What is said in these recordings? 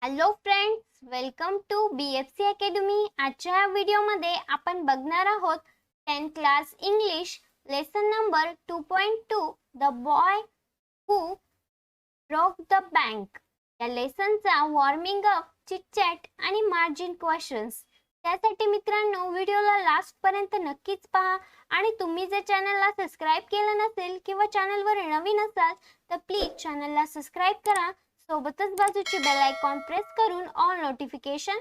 Hello friends, welcome to BFC academy. आजच्या या व्हिडिओमध्ये आपण बघणार आहोत 10th class English lesson number 2.2 the boy who broke the bank. या लेसनचा वॉर्मिंग अप, चिट चॅट आणि मार्जिन क्वेश्चन्स. त्यासाठी मित्रांनो व्हिडिओला लास्ट पर्यंत नक्कीच पहा आणि तुम्ही जर चॅनलला सबस्क्राइब केलं नसेल किंवा चॅनलवर नवीन असाल तर प्लीज चॅनलला सबस्क्राइब करा. सोबतच बाजूची बेल आयकॉन प्रेस करून ऑल नोटिफिकेशन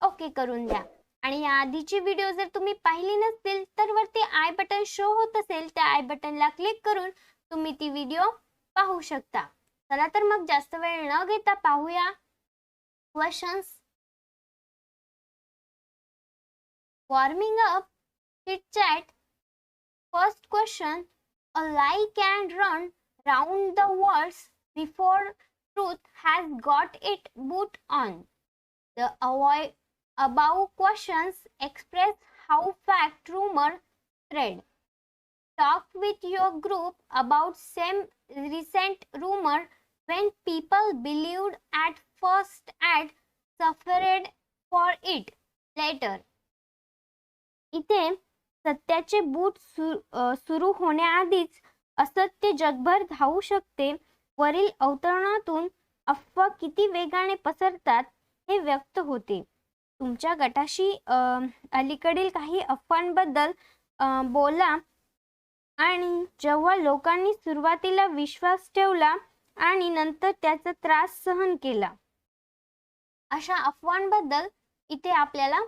ओके करून द्या. आणि या आधीची व्हिडिओ जर तुम्ही पाहिली नसतील तर वरती आय बटन शो होत असेल त्या आय बटनला क्लिक करून तुम्ही ती व्हिडिओ पाहू शकता. चला तर मग जास्त वेळ न घेता पाहूया questions. Warming up, chit chat. First question. A lie can run round the world before truth has got its boot on. The above questions express how fact rumor spread. Talk with your group about some recent rumor when people believed at first and suffered for it later. इथे सत्याचे boot सुरू होण्याआधीच असत्य जगभर धावू शकते. वरील अवतरणातून अफवा किती वेगाने पसरतात हे व्यक्त होते. तुमच्या गटाशी अलीकडील काही अफवांबद्दल बोला आणि जेव्हा लोकांनी सुरुवातीला विश्वास ठेवला आणि नंतर त्याचा त्रास सहन केला, अशा अफवांबद्दल इथे आपल्याला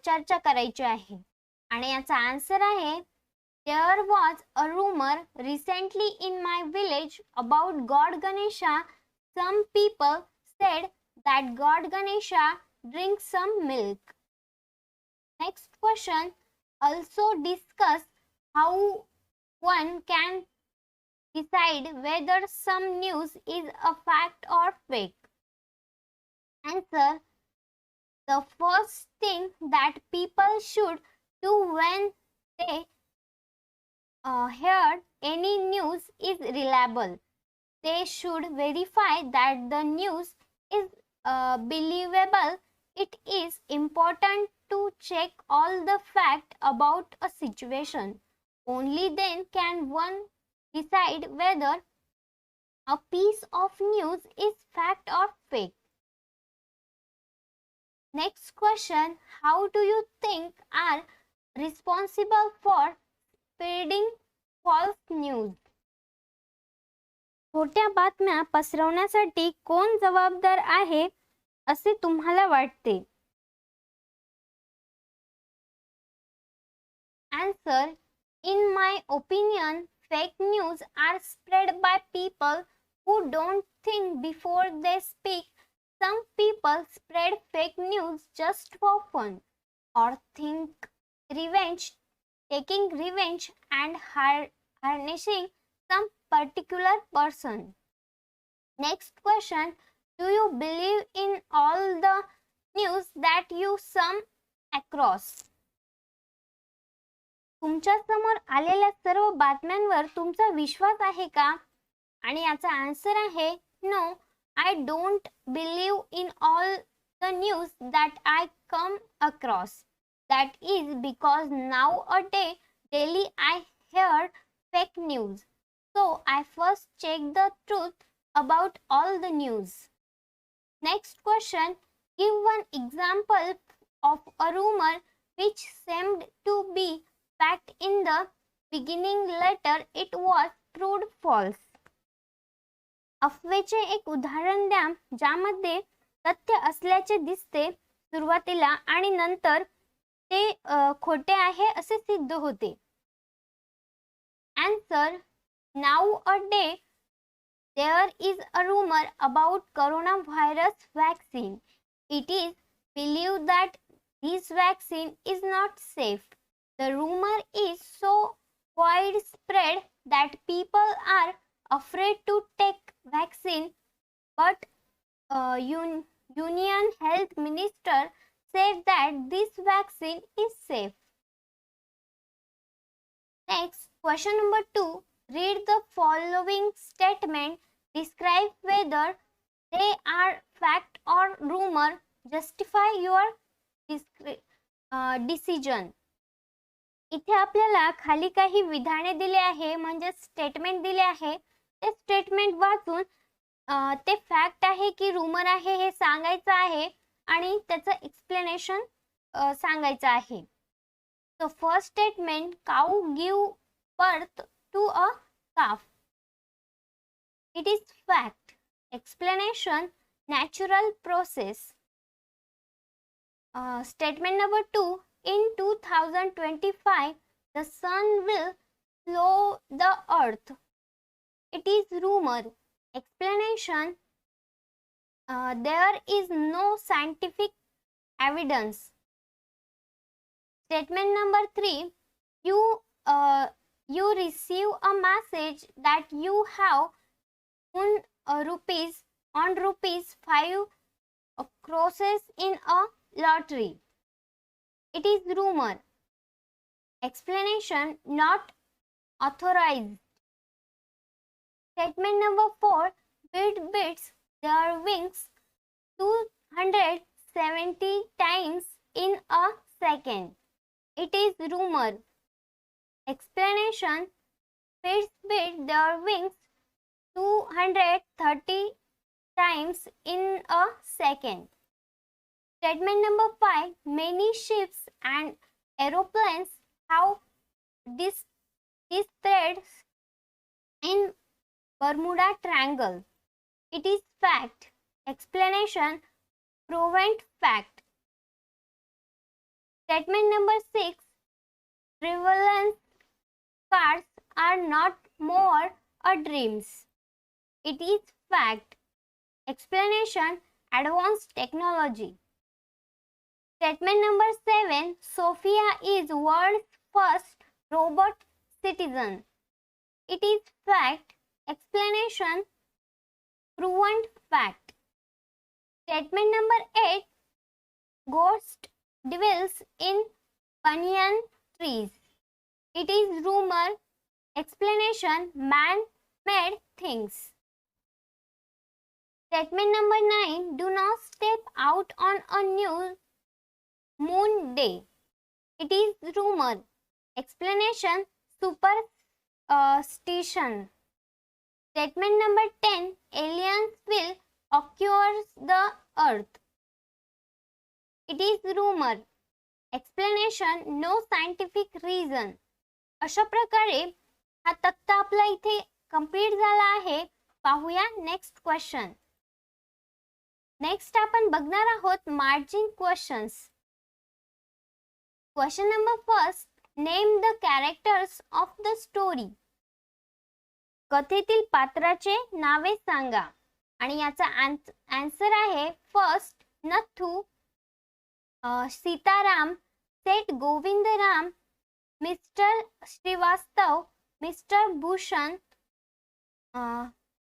चर्चा करायची आहे. आणि याचा आन्सर आहे, there was a rumor recently in my village about God Ganesha. Some people said that God Ganesha drinks some milk. Next question. Also discuss how one can decide whether some news is a fact or fake. Answer. The first thing that people should do when they hear any news is reliable. They should verify that the news is believable. It is important to check all the facts about a situation. Only then can one decide whether a piece of news is fact or fake. Next question. How do you think are responsible for spreading false news? खोट्या बातम्या पसरवण्यासाठी कोण जबाबदार आहे असे तुम्हाला वाटते? Answer. In my opinion, fake news are spread by people who don't think before they speak. Some people spread fake news just for fun or taking revenge and harnessing some particular person. Next question. Do you believe in all the news that you come across? तुमच्या समोर आलेल्या सर्व बातम्यांवर तुमचा विश्वास आहे का? आणि याचा answer आहे, no, I don't believe in all the news that I come across. That is because nowadays daily I hear fake news. So I first check the truth about all the news. Next question. Give one example of a rumor which seemed to be fact in the beginning, later it was proved false. अफवेचे एक उदाहरण द्या ज्यामध्ये तथ्य असल्याचे दिसते सुरुवातीला आणि नंतर ते खोटे आहे असे सिद्ध होते. Answer. Nowadays there is a rumor about coronavirus vaccine. It is believed that this vaccine is not safe. The rumor is so widespread that people are afraid to take vaccine, but Union Health Minister said that this vaccine is safe. Next, question number 2. Read the following statement. Describe whether they are fact or rumor. Justify your decision. इथे आपल्याला खाली काही विधाने दिले आहे म्हणजे statement दिले आहे. ते स्टेटमेंट वाचून ते फॅक्ट आहे की रूमर आहे हे सांगायचं आहे आणि त्याचं एक्सप्लेनेशन सांगायचं आहे. So first statement, cow give birth to a calf. It is fact. Explanation, natural process. Statement number 2, in 2025 the sun will slow the earth. It is rumor. Explanation, there is no scientific evidence. Statement number 3, you receive a message that you have won rupees 5 crores in a lottery. It is rumor. Explanation, not authorized. Statement number 4, bird beats their wings 270 times in a second. It is rumor. Explanation, birds beat their wings 230 times in a second. Statement number 5, many ships and aeroplanes have dispatched in Bermuda Triangle. It is fact. Explanation, proven fact. Statement number 6, prevalence cards are not more a dreams. It is fact. Explanation, advanced technology. Statement number 7, Sophia is world's first robot citizen. It is fact. Explanation, proven fact. Statement number 8, ghost dwells in banyan trees. It is rumor. Explanation, man-made things. Statement number 9, do not step out on a new moon day. It is rumor. Explanation, superstition. Statement number 10, aliens will occur the earth. It is rumor. Explanation, no scientific reason. अशा प्रकारे हा तक्ता आपला इथे complete झाला आहे. पाहूया next question. Next आपण बघणार आहोत margin questions. Question number first, name the characters of the story. कथेतील पात्राचे नावे सांगा. आणि याचा आन्सर आहे first Nathu, Sitaram, Seth Govindram, mister Shrivastava, mister Bhushan,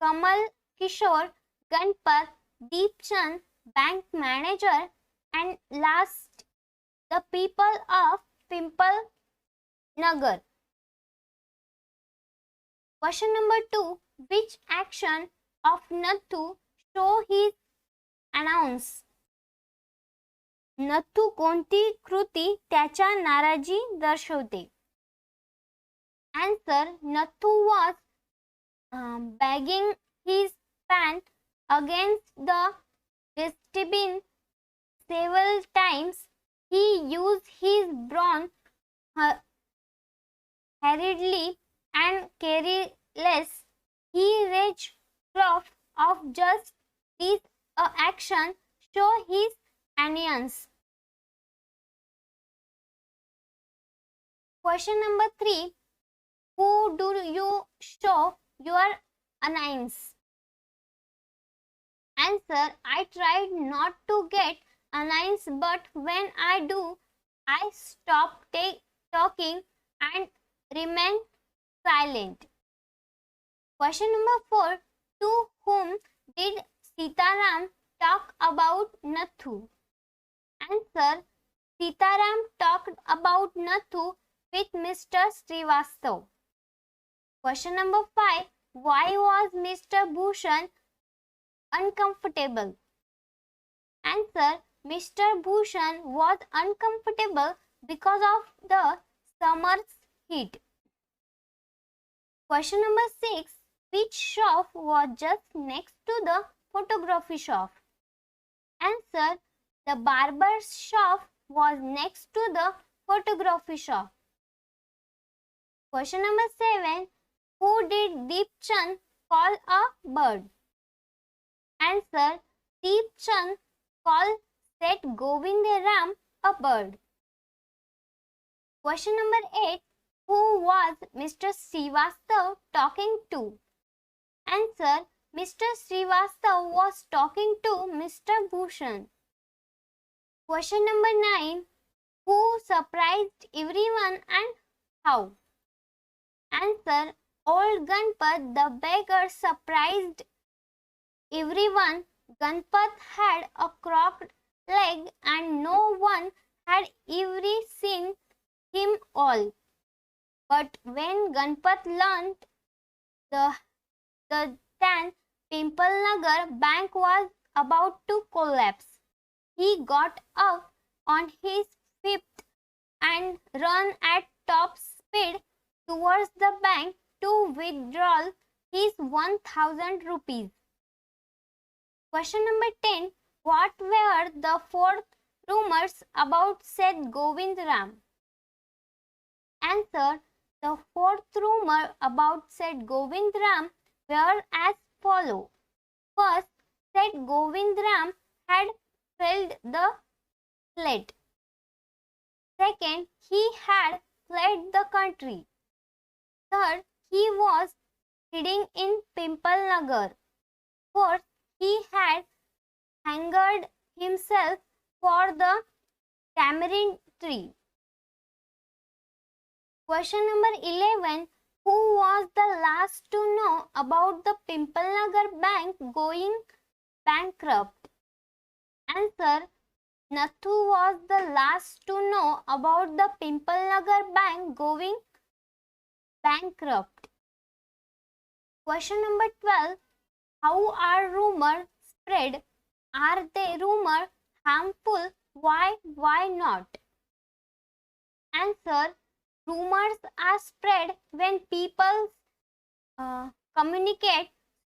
Kamal Kishore, Ganpat, Deepchand, bank manager, and last the people of Pimple Nagar. Question number 2, which action of Nathu show his announce. Nathu कोणती कृती त्याच्या नाराजी दर्शवते. Answer, Nathu was bagging his pant against the dustbin several times. He used his brawn hurriedly and careless. He raged proof of just this action show his annoyance. Question number 3, who do you show your annoyance? Answer, I tried not to get annoyance, but when I do, I stop talking and remain silent. Question number 4, to whom did Sitaram talk about Nathu? Answer, Sitaram talked about Nathu with Mr. Srivastav. Question number 5, why was Mr. Bhushan uncomfortable? Answer, Mr. Bhushan was uncomfortable because of the summer's heat. Question number 6. Which shop was just next to the photography shop? Answer. The barber's shop was next to the photography shop. Question number 7. Who did Deep Chand call a bird? Answer. Deep Chand called Seth Govindaram a bird. Question number 8. Who was Mr. Srivastav talking to? Answer. Mr. Srivastav was talking to Mr. Bhushan. Question number 9. Who surprised everyone and how? Answer. Old Ganpat the beggar surprised everyone. Ganpat had a crooked leg and no one had ever seen him all. But when Ganpat learned that Pimple Nagar bank was about to collapse, he got up on his feet and ran at top speed towards the bank to withdraw his 1,000 rupees. Question number 10. What were the 4 rumors about Seth Govindaram? Answer. The 4th rumor about Seth Govindaram were as follows. First, Seth Govindaram had failed the slate. Second, he had fled the country. Third, he was hiding in Pimple Nagar. Fourth, he had hanged himself for the tamarind tree. Question number 11. Who was the last to know about the Pimple Nagar bank going bankrupt? Answer. Nathu was the last to know about the Pimple Nagar bank going bankrupt. Question number 12. How are rumors spread? Are they rumors harmful? Why not? Answer. Rumors are spread when people communicate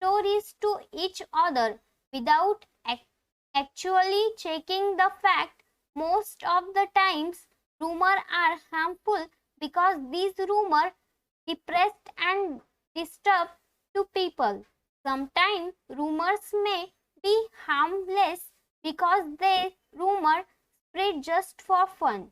stories to each other without actually checking the fact. Most of the times, rumors are harmful because these rumors depress and disturb to people. Sometimes rumors may be harmless because they rumors spread just for fun.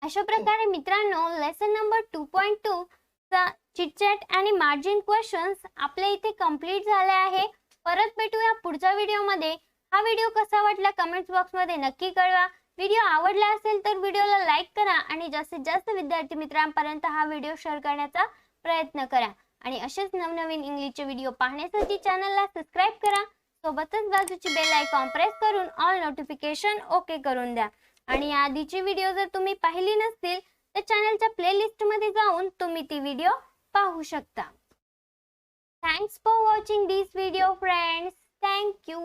अशा प्रकारे मित्रांनो lesson number 2.2 चा chitchat आणि margin questions आपल्या इथे complete झाले आहे. परत भेटूया पुढच्या व्हिडिओमध्ये. हा व्हिडिओ कसा वाटला कमेंट्स बॉक्समध्ये नक्की कळवा. व्हिडिओ आवडला असेल तर व्हिडिओला लाईक करा आणि जास्तीत जास्त विद्यार्थी मित्रांपर्यंत हा व्हिडिओ शेअर करण्याचा प्रयत्न करा. आणि असेच नवनवीन इंग्लिशचे व्हिडिओ पाहण्यासाठी चॅनलला सबस्क्राइब करा. सोबतच बाजूची बेल आयकॉन प्रेस करून ऑल नोटिफिकेशन ओके करून द्या. आणि आधीची व्हिडिओ जर तुम्ही पाहिली नसतील तर चॅनलच्या प्लेलिस्ट मध्ये जाऊन तुम्ही ती व्हिडिओ पाहू शकता. Thanks for watching this video friends. Thank you.